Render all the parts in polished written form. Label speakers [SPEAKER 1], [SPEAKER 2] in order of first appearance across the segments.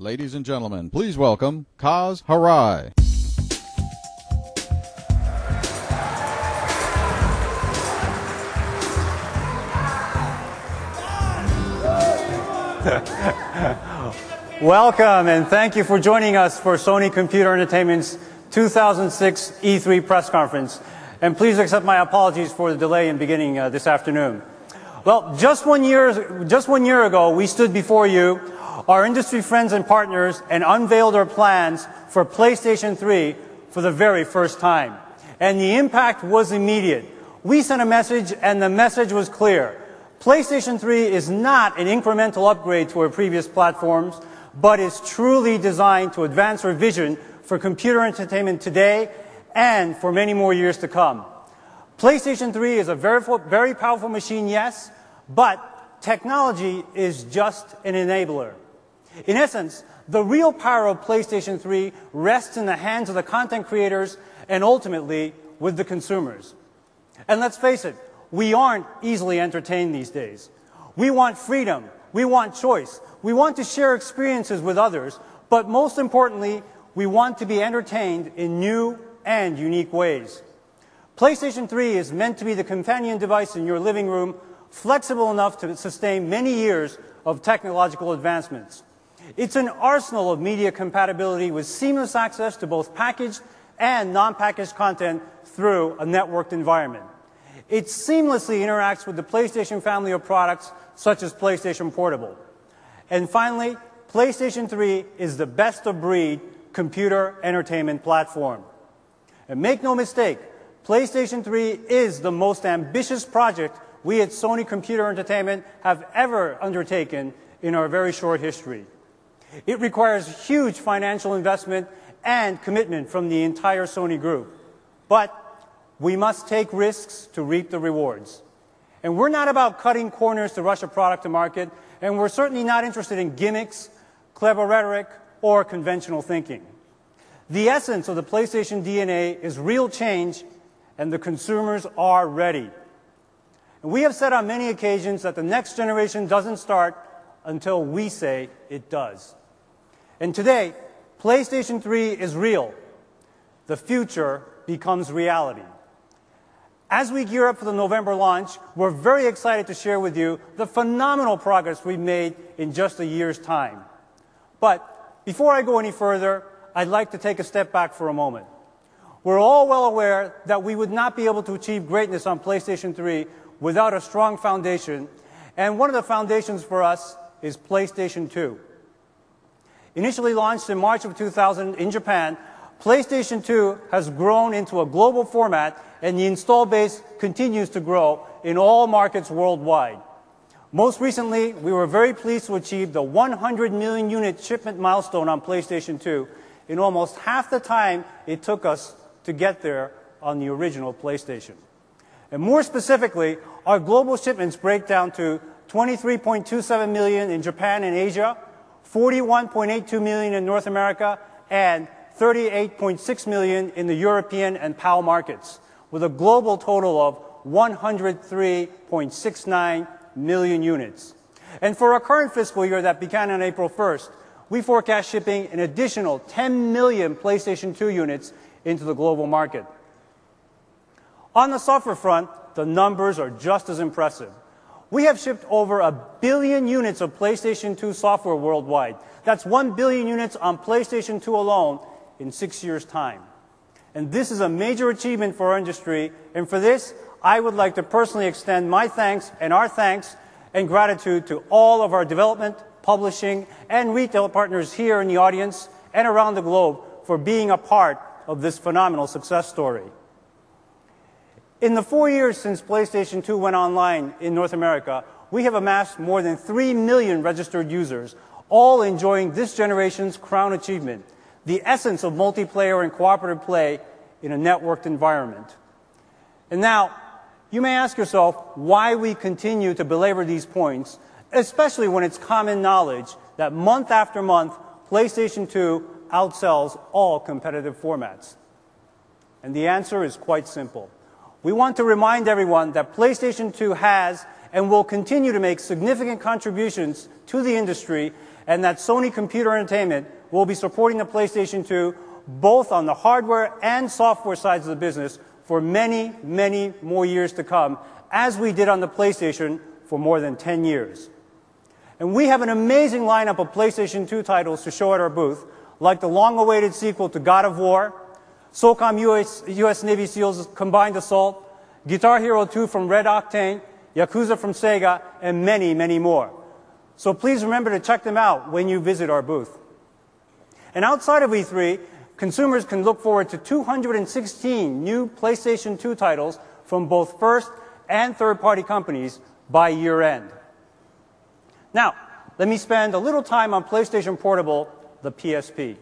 [SPEAKER 1] Ladies and gentlemen, please welcome Kaz Hirai.
[SPEAKER 2] Welcome and thank you for joining us for Sony Computer Entertainment's 2006 E3 press conference. And please accept my apologies for the delay in beginning this afternoon. Well, just one year ago, we stood before you, our industry friends and partners, and unveiled our plans for PlayStation 3 for the very first time. And the impact was immediate. We sent a message, and the message was clear. PlayStation 3 is not an incremental upgrade to our previous platforms, but is truly designed to advance our vision for computer entertainment today and for many more years to come. PlayStation 3 is a very powerful machine, yes, but technology is just an enabler. In essence, the real power of PlayStation 3 rests in the hands of the content creators and ultimately with the consumers. And let's face it, we aren't easily entertained these days. We want freedom. We want choice. We want to share experiences with others. But most importantly, we want to be entertained in new and unique ways. PlayStation 3 is meant to be the companion device in your living room, flexible enough to sustain many years of technological advancements. It's an arsenal of media compatibility with seamless access to both packaged and non-packaged content through a networked environment. It seamlessly interacts with the PlayStation family of products, such as PlayStation Portable. And finally, PlayStation 3 is the best-of-breed computer entertainment platform. And make no mistake, PlayStation 3 is the most ambitious project we at Sony Computer Entertainment have ever undertaken in our very short history. It requires huge financial investment and commitment from the entire Sony group. But we must take risks to reap the rewards. And we're not about cutting corners to rush a product to market, and we're certainly not interested in gimmicks, clever rhetoric, or conventional thinking. The essence of the PlayStation DNA is real change, and the consumers are ready. And we have said on many occasions that the next generation doesn't start until we say it does. And today, PlayStation 3 is real. The future becomes reality. As we gear up for the November launch, we're very excited to share with you the phenomenal progress we've made in just a year's time. But before I go any further, I'd like to take a step back for a moment. We're all well aware that we would not be able to achieve greatness on PlayStation 3 without a strong foundation, and one of the foundations for us is PlayStation 2. Initially launched in March of 2000 in Japan, PlayStation 2 has grown into a global format, and the install base continues to grow in all markets worldwide. Most recently, we were very pleased to achieve the 100 million unit shipment milestone on PlayStation 2 in almost half the time it took us to get there on the original PlayStation. And more specifically, our global shipments break down to 23.27 million in Japan and Asia, 41.82 million in North America, and 38.6 million in the European and PAL markets, with a global total of 103.69 million units. And for our current fiscal year that began on April 1st, we forecast shipping an additional 10 million PlayStation 2 units into the global market. On the software front, the numbers are just as impressive. We have shipped over 1 billion units of PlayStation 2 software worldwide. That's 1 billion units on PlayStation 2 alone in 6 years' time. And this is a major achievement for our industry, and for this, I would like to personally extend my thanks and our thanks and gratitude to all of our development, publishing, and retail partners here in the audience and around the globe for being a part of this phenomenal success story. In the 4 years since PlayStation 2 went online in North America, we have amassed more than 3 million registered users, all enjoying this generation's crown achievement, the essence of multiplayer and cooperative play in a networked environment. And now, you may ask yourself why we continue to belabor these points, especially when it's common knowledge that month after month, PlayStation 2 outsells all competitive formats. And the answer is quite simple. We want to remind everyone that PlayStation 2 has and will continue to make significant contributions to the industry, and that Sony Computer Entertainment will be supporting the PlayStation 2 both on the hardware and software sides of the business for many, many more years to come, as we did on the PlayStation for more than 10 years. And we have an amazing lineup of PlayStation 2 titles to show at our booth, like the long-awaited sequel to God of War, SOCOM US Navy SEALs Combined Assault, Guitar Hero 2 from Red Octane, Yakuza from Sega, and many, many more. So please remember to check them out when you visit our booth. And outside of E3, consumers can look forward to 216 new PlayStation 2 titles from both first and third-party companies by year-end. Now, let me spend a little time on PlayStation Portable, the PSP.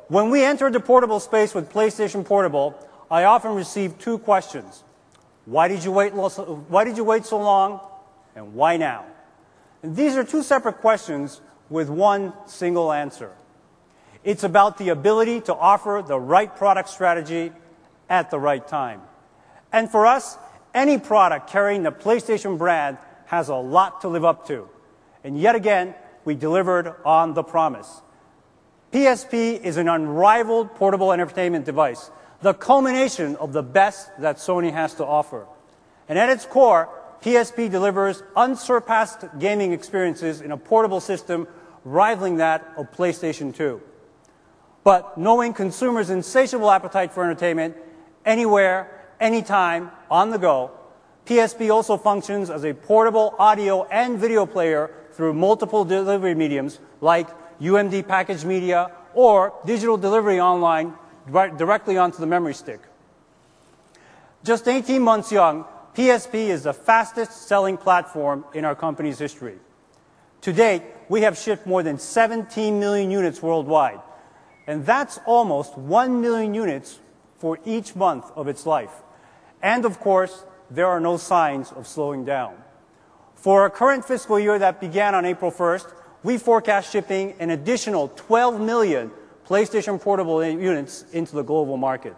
[SPEAKER 2] When we entered the portable space with PlayStation Portable, I often received two questions. Why did you wait so long? And why now? And these are two separate questions with one single answer. It's about the ability to offer the right product strategy at the right time. And for us, any product carrying the PlayStation brand has a lot to live up to. And yet again, we delivered on the promise. PSP is an unrivaled portable entertainment device, the culmination of the best that Sony has to offer. And at its core, PSP delivers unsurpassed gaming experiences in a portable system rivaling that of PlayStation 2. But knowing consumers' insatiable appetite for entertainment, anywhere, anytime, on the go, PSP also functions as a portable audio and video player through multiple delivery mediums like UMD packaged media or digital delivery online directly onto the memory stick. Just 18 months young, PSP is the fastest-selling platform in our company's history. To date, we have shipped more than 17 million units worldwide, and that's almost 1 million units for each month of its life. And of course, there are no signs of slowing down. For our current fiscal year that began on April 1st, we forecast shipping an additional 12 million PlayStation Portable units into the global market.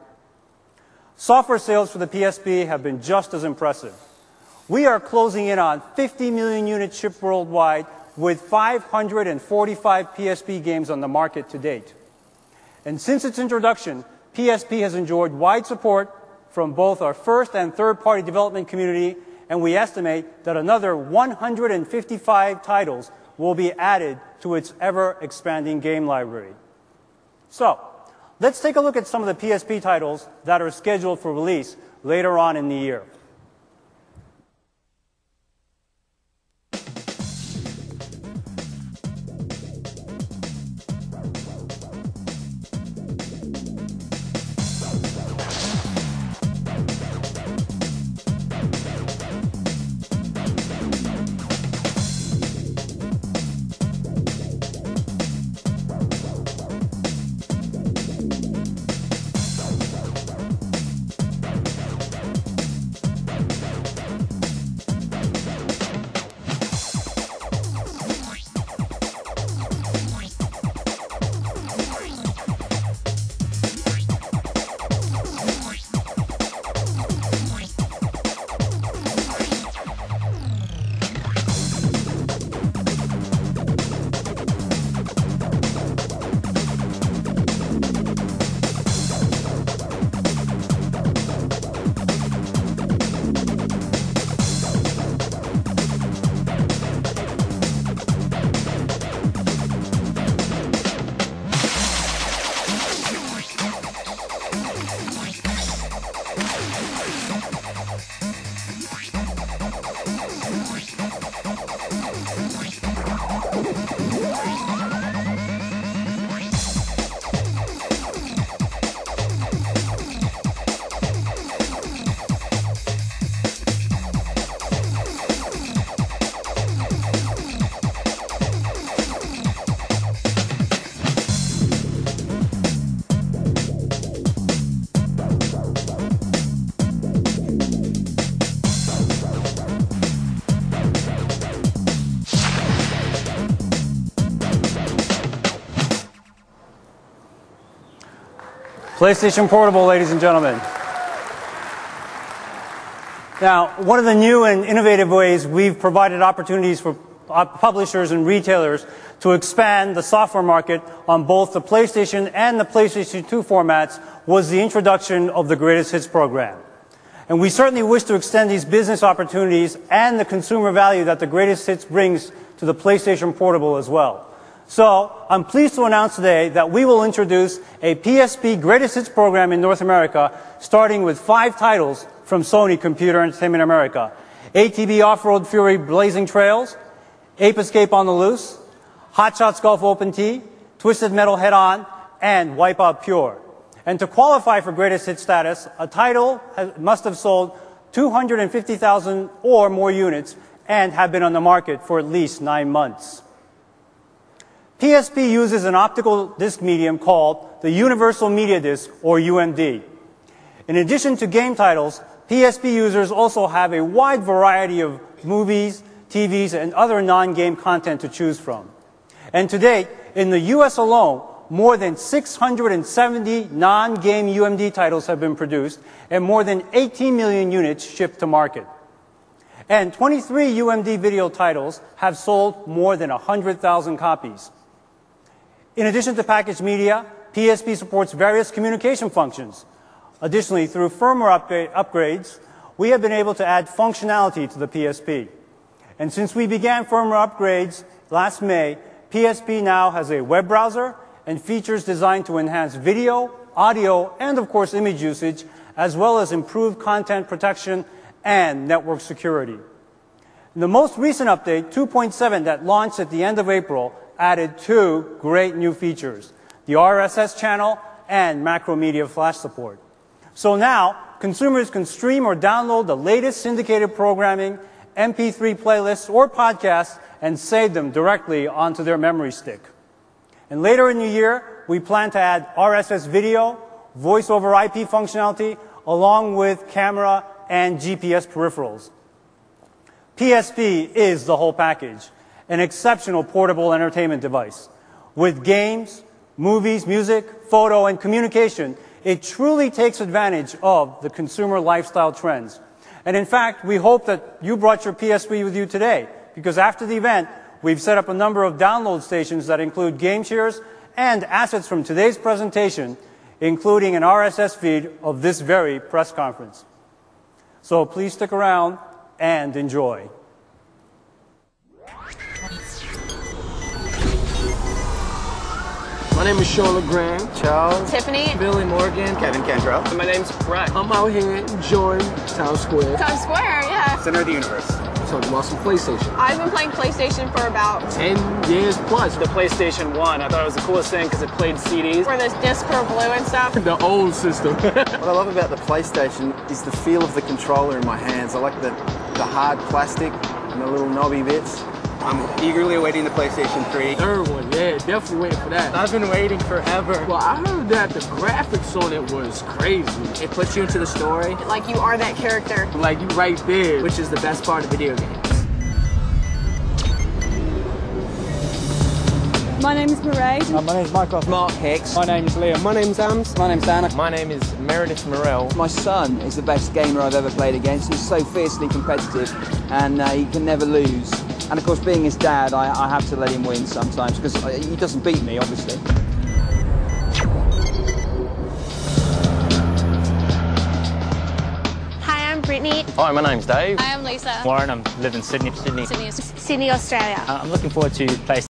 [SPEAKER 2] Software sales for the PSP have been just as impressive. We are closing in on 50 million units shipped worldwide with 545 PSP games on the market to date. And since its introduction, PSP has enjoyed wide support from both our first and third-party development community, and we estimate that another 155 titles will be added to its ever-expanding game library. So, let's take a look at some of the PSP titles that are scheduled for release later on in the year. PlayStation Portable, ladies and gentlemen. Now, one of the new and innovative ways we've provided opportunities for publishers and retailers to expand the software market on both the PlayStation and the PlayStation 2 formats was the introduction of the Greatest Hits program. And we certainly wish to extend these business opportunities and the consumer value that the Greatest Hits brings to the PlayStation Portable as well. So, I'm pleased to announce today that we will introduce a PSP Greatest Hits program in North America, starting with 5 titles from Sony Computer Entertainment America. ATV Off-Road Fury Blazing Trails, Ape Escape on the Loose, Hot Shots Golf Open T, Twisted Metal Head On, and Wipeout Pure. And to qualify for Greatest Hits status, a title must have sold 250,000 or more units and have been on the market for at least 9 months. PSP uses an optical disc medium called the Universal Media Disc, or UMD. In addition to game titles, PSP users also have a wide variety of movies, TVs, and other non-game content to choose from. And to date, in the US alone, more than 670 non-game UMD titles have been produced, and more than 18 million units shipped to market. And 23 UMD video titles have sold more than 100,000 copies. In addition to packaged media, PSP supports various communication functions. Additionally, through firmware upgrades, we have been able to add functionality to the PSP. And since we began firmware upgrades last May, PSP now has a web browser and features designed to enhance video, audio, and of course image usage, as well as improved content protection and network security. The most recent update, 2.7, that launched at the end of April, added 2 great new features, the RSS channel and macromedia flash support. So now, consumers can stream or download the latest syndicated programming, MP3 playlists, or podcasts and save them directly onto their memory stick. And later in the year, we plan to add RSS video, voice over IP functionality, along with camera and GPS peripherals. PSP is the whole package, an exceptional portable entertainment device. With games, movies, music, photo, and communication, it truly takes advantage of the consumer lifestyle trends. And in fact, we hope that you brought your PSP with you today, because after the event, we've set up a number of download stations that include game shares and assets from today's presentation, including an RSS feed of this very press conference. So please stick around and enjoy.
[SPEAKER 3] My name is Sean LeGrand.
[SPEAKER 4] Charles.
[SPEAKER 5] Tiffany.
[SPEAKER 4] Billy Morgan. Kevin Kendra.
[SPEAKER 3] My name's Brett. I'm out here enjoying Times Square.
[SPEAKER 5] Times Square, yeah.
[SPEAKER 4] Center of the universe.
[SPEAKER 3] Talking about some PlayStation.
[SPEAKER 5] I've been playing PlayStation for about
[SPEAKER 3] 10 years plus.
[SPEAKER 6] The PlayStation 1, I thought it was the coolest thing because it played CDs.
[SPEAKER 5] where those discs were blue and stuff.
[SPEAKER 3] The old system.
[SPEAKER 4] What I love about the PlayStation is the feel of the controller in my hands. I like the hard plastic and the little knobby bits. I'm eagerly awaiting the PlayStation 3.
[SPEAKER 3] Third one, yeah, definitely waiting for that.
[SPEAKER 6] I've been waiting forever.
[SPEAKER 3] Well, I heard that the graphics on it was crazy.
[SPEAKER 7] It puts you into the story,
[SPEAKER 5] Like you are that character.
[SPEAKER 3] Like you right there.
[SPEAKER 7] which is the best part of video games.
[SPEAKER 8] My name is Mairead.
[SPEAKER 9] My name's Michael.
[SPEAKER 7] Mark Hicks.
[SPEAKER 9] My name's Liam.
[SPEAKER 10] My name's Ams.
[SPEAKER 9] My name's Anna.
[SPEAKER 6] My name is Meredith Morell.
[SPEAKER 10] My son is the best gamer I've ever played against. He's so fiercely competitive and he can never lose. And of course, being his dad, I have to let him win sometimes because he doesn't beat me, obviously.
[SPEAKER 11] Hi, I'm Brittany.
[SPEAKER 6] Hi, my name's Dave.
[SPEAKER 11] Hi, I'm Lisa.
[SPEAKER 6] Warren, I live in Sydney.
[SPEAKER 11] Sydney, Australia.
[SPEAKER 6] I'm looking forward to PlayStation